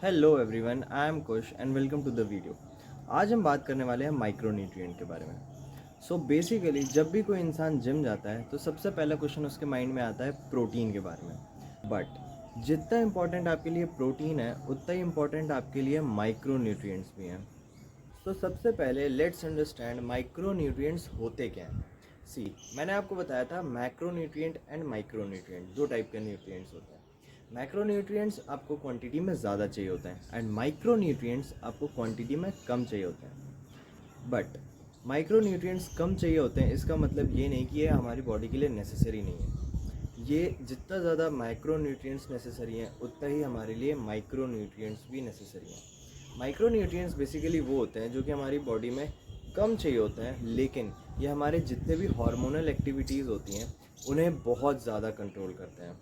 Hello everyone, I am Kush and welcome to the video. आज हम बात करने वाले हैं माइक्रोन्यूट्रिएंट के बारे में। बेसिकली जब भी कोई इंसान जिम जाता है तो सबसे पहला क्वेश्चन उसके माइंड में आता है प्रोटीन के बारे में। बट जितना इम्पोर्टेंट आपके लिए प्रोटीन है उतना ही इम्पोर्टेंट आपके लिए माइक्रोन्यूट्रिएंट्स भी हैं। सबसे पहले लेट्स अंडरस्टैंड माइक्रोन्यूट्रिएंट्स होते क्या हैं। मैंने आपको बताया था मैक्रोन्यूट्रिएंट एंड माइक्रोन्यूट्रिएंट दो टाइप के न्यूट्रिएंट्स होते हैं। मैक्रोन्यूट्रिएंट्स आपको क्वांटिटी में ज़्यादा चाहिए होते हैं एंड माइक्रोन्यूट्रिएंट्स आपको क्वांटिटी में कम चाहिए होते हैं। बट माइक्रोन्यूट्रिएंट्स कम चाहिए होते हैं इसका मतलब ये नहीं कि ये हमारी बॉडी के लिए नेसेसरी नहीं है। ये जितना ज़्यादा माइक्रोन्यूट्रिएंट्स नेसेसरी हैं उतना ही हमारे लिए माइक्रोन्यूट्रिएंट्स भी नेसेसरी हैं। माइक्रोन्यूट्रिएंट्स बेसिकली वो होते हैं जो कि हमारी बॉडी में कम चाहिए होते हैं, लेकिन ये हमारे जितने भी हार्मोनल एक्टिविटीज़ होती हैं उन्हें बहुत ज़्यादा कंट्रोल करते हैं।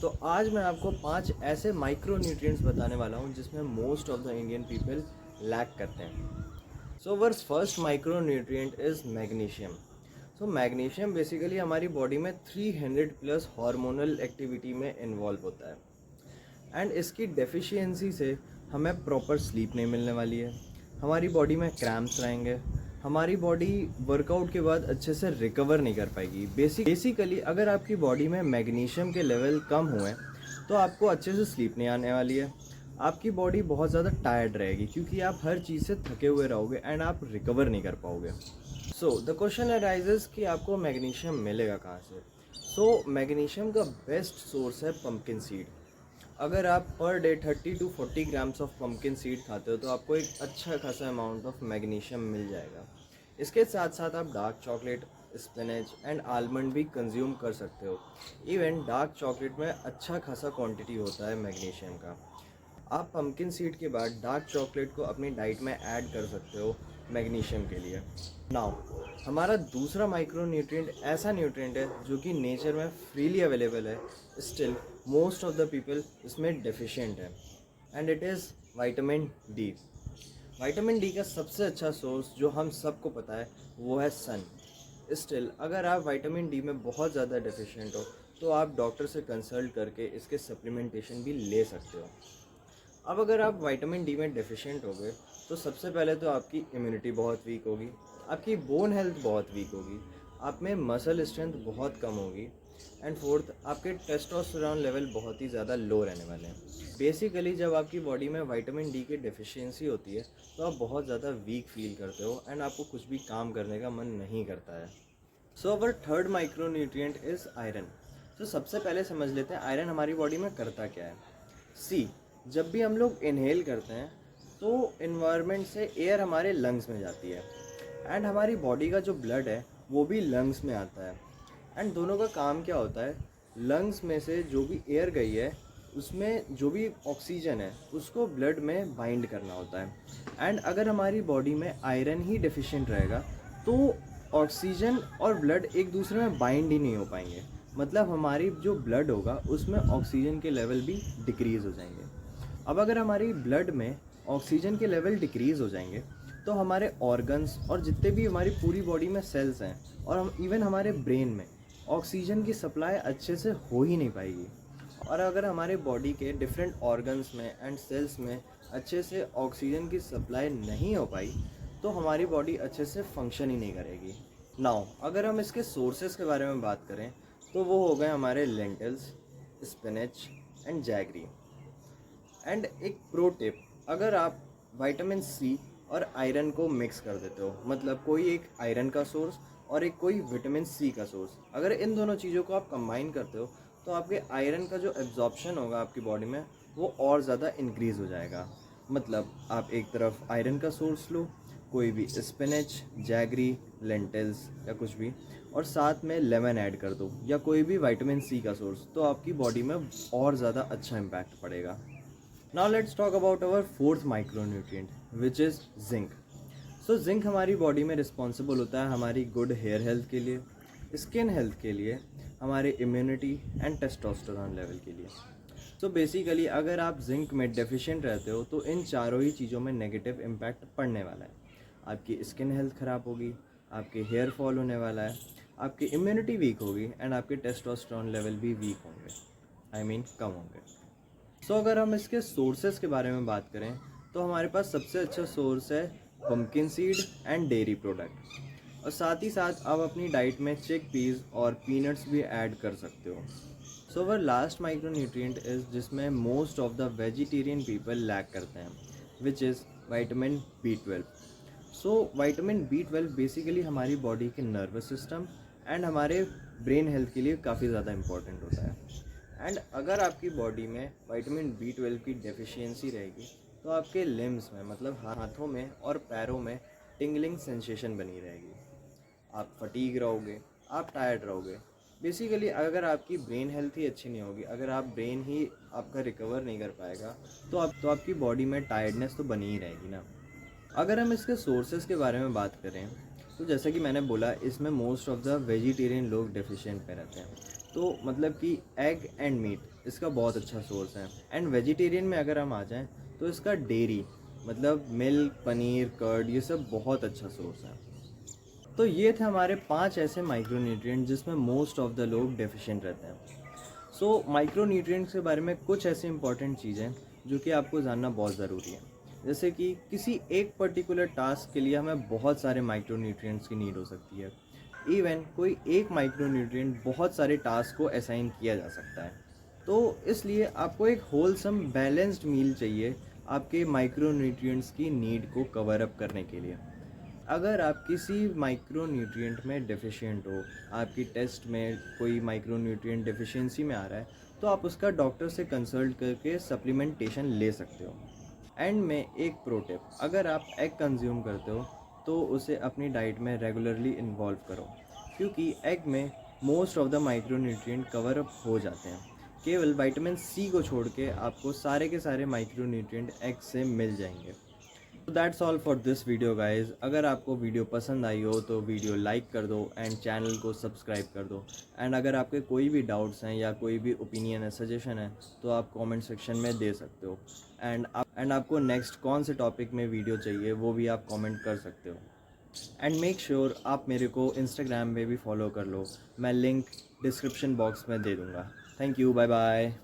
तो आज मैं आपको 5 ऐसे माइक्रोन्यूट्रिएंट्स बताने वाला हूँ जिसमें most of the Indian people lack करते हैं। Worse first micronutrient is magnesium. Magnesium basically हमारी बॉडी में 300 प्लस हार्मोनल एक्टिविटी में इन्वॉल्व होता है एंड इसकी डेफिशिएंसी से हमें प्रॉपर स्लीप नहीं मिलने वाली है, हमारी बॉडी में क्रैम्प्स रहेंगे, हमारी बॉडी वर्कआउट के बाद अच्छे से रिकवर नहीं कर पाएगी। बेसिकली अगर आपकी बॉडी में मैग्नीशियम के लेवल कम हुए तो आपको अच्छे से स्लीप नहीं आने वाली है, आपकी बॉडी बहुत ज़्यादा टायर्ड रहेगी क्योंकि आप हर चीज़ से थके हुए रहोगे एंड आप रिकवर नहीं कर पाओगे। द क्वेश्चन अराइजेस कि आपको मैग्नीशियम मिलेगा कहाँ से। मैग्नीशियम का बेस्ट सोर्स है पम्पकिन सीड। अगर आप per day 30 to 40 grams of pumpkin seed खाते हो तो आपको एक अच्छा खासा अमाउंट ऑफ मैग्नीशियम मिल जाएगा। इसके साथ साथ आप dark chocolate, spinach and almond भी कंज्यूम कर सकते हो। इवन डार्क चॉकलेट में अच्छा खासा क्वांटिटी होता है मैग्नीशियम का। आप पम्पकिन सीड के बाद डार्क चॉकलेट को अपनी डाइट में ऐड कर सकते हो मैग्नीशियम के लिए। नाउ हमारा दूसरा माइक्रोन्यूट्रिएंट ऐसा न्यूट्रिएंट है जो कि नेचर में फ्रीली अवेलेबल है, still most of the people इसमें डेफिशिएंट है and it is vitamin D. Vitamin D का सबसे अच्छा सोर्स जो हम सबको पता है वो है सन। स्टिल अगर आप विटामिन डी में बहुत ज़्यादा डेफिशिएंट हो तो आप डॉक्टर से कंसल्ट करके इसके सप्लीमेंटेशन भी ले सकते हो। अब अगर आप विटामिन डी में डेफिशिएंट हो गए तो सबसे पहले तो आपकी इम्यूनिटी बहुत वीक होगी, आपकी बोन हेल्थ बहुत वीक होगी, आप में मसल स्ट्रेंथ बहुत कम होगी एंड फोर्थ आपके टेस्टोस्टेरोन लेवल बहुत ही ज़्यादा लो रहने वाले हैं। बेसिकली जब आपकी बॉडी में विटामिन डी की डेफिशिएंसी होती है तो आप बहुत ज़्यादा वीक फील करते हो एंड आपको कुछ भी काम करने का मन नहीं करता है। Our third micronutrient is iron. सबसे पहले समझ लेते हैं आयरन हमारी बॉडी में करता क्या है। जब भी हम लोग इनहेल करते हैं तो इन्वायरमेंट से एयर हमारे लंग्स में जाती है एंड हमारी बॉडी का जो ब्लड है वो भी लंग्स में आता है एंड दोनों का काम क्या होता है, लंग्स में से जो भी एयर गई है उसमें जो भी ऑक्सीजन है उसको ब्लड में बाइंड करना होता है एंड अगर हमारी बॉडी में आयरन ही डेफिशिएंट रहेगा तो ऑक्सीजन और ब्लड एक दूसरे में बाइंड ही नहीं हो पाएंगे, मतलब हमारी जो ब्लड होगा उसमें ऑक्सीजन के लेवल भी डिक्रीज़ हो जाएंगे। अब अगर हमारी ब्लड में ऑक्सीजन के लेवल डिक्रीज़ हो जाएंगे तो हमारे ऑर्गन्स और जितने भी हमारी पूरी बॉडी में सेल्स हैं और हम इवन हमारे ब्रेन में ऑक्सीजन की सप्लाई अच्छे से हो ही नहीं पाएगी। और अगर हमारे बॉडी के डिफरेंट ऑर्गन्स में एंड सेल्स में अच्छे से ऑक्सीजन की सप्लाई नहीं हो पाई तो हमारी बॉडी अच्छे से फंक्शन ही नहीं करेगी। नाउ अगर हम इसके सोर्सेज के बारे में बात करें तो वो हो गए हमारे lentils, spinach and jaggery. And एक प्रो टिप, अगर आप विटामिन सी और आयरन को मिक्स कर देते हो, मतलब कोई एक आयरन का सोर्स और एक कोई विटामिन सी का सोर्स, अगर इन दोनों चीज़ों को आप कंबाइन करते हो तो आपके आयरन का जो एब्जॉर्प्शन होगा आपकी बॉडी में वो और ज़्यादा इंक्रीज़ हो जाएगा। मतलब आप एक तरफ आयरन का सोर्स लो, कोई भी स्पिनच, जैगरी, लेंटिल्स या कुछ भी, और साथ में लेमन ऐड कर दो या कोई भी विटामिन सी का सोर्स, तो आपकी बॉडी में और ज़्यादा अच्छा इम्पैक्ट पड़ेगा। Now let's talk about our fourth micronutrient which is zinc. Zinc हमारी बॉडी में रिस्पॉन्सिबल होता है हमारी गुड हेयर हेल्थ के लिए, स्किन हेल्थ के लिए, हमारे इम्यूनिटी एंड टेस्टोस्टेरोन लेवल के लिए। बेसिकली अगर आप जिंक में डेफिशिएंट रहते हो तो इन चारों ही चीज़ों में नेगेटिव इम्पैक्ट पड़ने वाला है। आपकी स्किन हेल्थ ख़राब होगी, आपके हेयर फॉल होने वाला है, आपकी इम्यूनिटी वीक होगी एंड आपके टेस्टोस्टेरोन लेवल भी वीक होंगे, कम होंगे। सो अगर हम इसके सोर्सेज के बारे में बात करें तो हमारे पास सबसे अच्छा सोर्स है pumpkin seed and dairy product, और साथ ही साथ आप अपनी डाइट में चिक पीस और पीनट्स भी ऐड कर सकते हो। So our last micro nutrient is जिसमें most of the vegetarian people lack करते हैं, विच इज़ विटामिन B12। सो विटामिन B12 बेसिकली हमारी बॉडी के नर्वस सिस्टम एंड हमारे ब्रेन हेल्थ के लिए काफ़ी ज़्यादा इम्पॉर्टेंट होता है। एंड अगर आपकी बॉडी में विटामिन B12 की डेफिशिएंसी रहेगी तो आपके लिम्स में मतलब हाथों में और पैरों में टिंगलिंग सेंसेशन बनी रहेगी, आप फटीग रहोगे, आप टायर्ड रहोगे। बेसिकली अगर आपकी ब्रेन हेल्थ ही अच्छी नहीं होगी, अगर आप ब्रेन ही आपका रिकवर नहीं कर पाएगा तो आपकी बॉडी में टायर्डनेस तो बनी ही रहेगी ना। अगर हम इसके सोर्सेज के बारे में बात करें तो जैसा कि मैंने बोला, इसमें मोस्ट ऑफ द वेजिटेरियन लोग डेफिशिएंट पे रहते हैं, तो मतलब कि एग एंड मीट इसका बहुत अच्छा सोर्स है। एंड वेजिटेरियन में अगर हम आ जाएं तो इसका डेयरी मतलब मिल्क, पनीर, कर्ड, ये सब बहुत अच्छा सोर्स है। तो ये थे हमारे 5 ऐसे माइक्रोन्यूट्रिएंट जिसमें मोस्ट ऑफ द लोग डेफिशिएंट रहते हैं। सो माइक्रोन्यूट्रिएंट्स के बारे में कुछ ऐसी इंपॉर्टेंट चीज़ें जो कि आपको जानना बहुत ज़रूरी है, जैसे कि किसी एक पर्टिकुलर टास्क के लिए हमें बहुत सारे माइक्रोन्यूट्रिएंट्स की नीड हो सकती है। इवन कोई एक माइक्रोन्यूट्रिएंट बहुत सारे टास्क को असाइन किया जा सकता है। तो इसलिए आपको एक होलसम बैलेंस्ड मील चाहिए आपके माइक्रोन्यूट्रिएंट्स की नीड को कवर अप करने के लिए। अगर आप किसी माइक्रोन्यूट्रिएंट में डेफिशिएंट हो, आपकी टेस्ट में कोई माइक्रोन्यूट्रिएंट डेफिशिएंसी में आ रहा है, तो आप उसका डॉक्टर से कंसल्ट करके सप्लीमेंटेशन ले सकते हो। एंड में एक प्रो टिप, अगर आप एग कंज्यूम करते हो तो उसे अपनी डाइट में रेगुलरली इन्वॉल्व करो, क्योंकि एग में most of the micronutrient cover up हो जाते हैं। केवल विटामिन C को छोड़ के आपको सारे के सारे माइक्रोन्यूट्रिएंट एग से मिल जाएंगे। तो that's all for this video guys. अगर आपको वीडियो पसंद आई हो तो वीडियो लाइक कर दो एंड चैनल को सब्सक्राइब कर दो। एंड अगर आपके कोई भी डाउट्स हैं या कोई भी ओपिनियन है, सजेशन है, तो आप कमेंट सेक्शन में दे सकते हो। एंड आपको नेक्स्ट कौन से टॉपिक में वीडियो चाहिए वो भी आप कमेंट कर सकते हो। एंड मेक श्योर आप मेरे को इंस्टाग्राम पे भी फॉलो कर लो, मैं लिंक डिस्क्रिप्शन बॉक्स में दे दूँगा। Thank you, bye bye.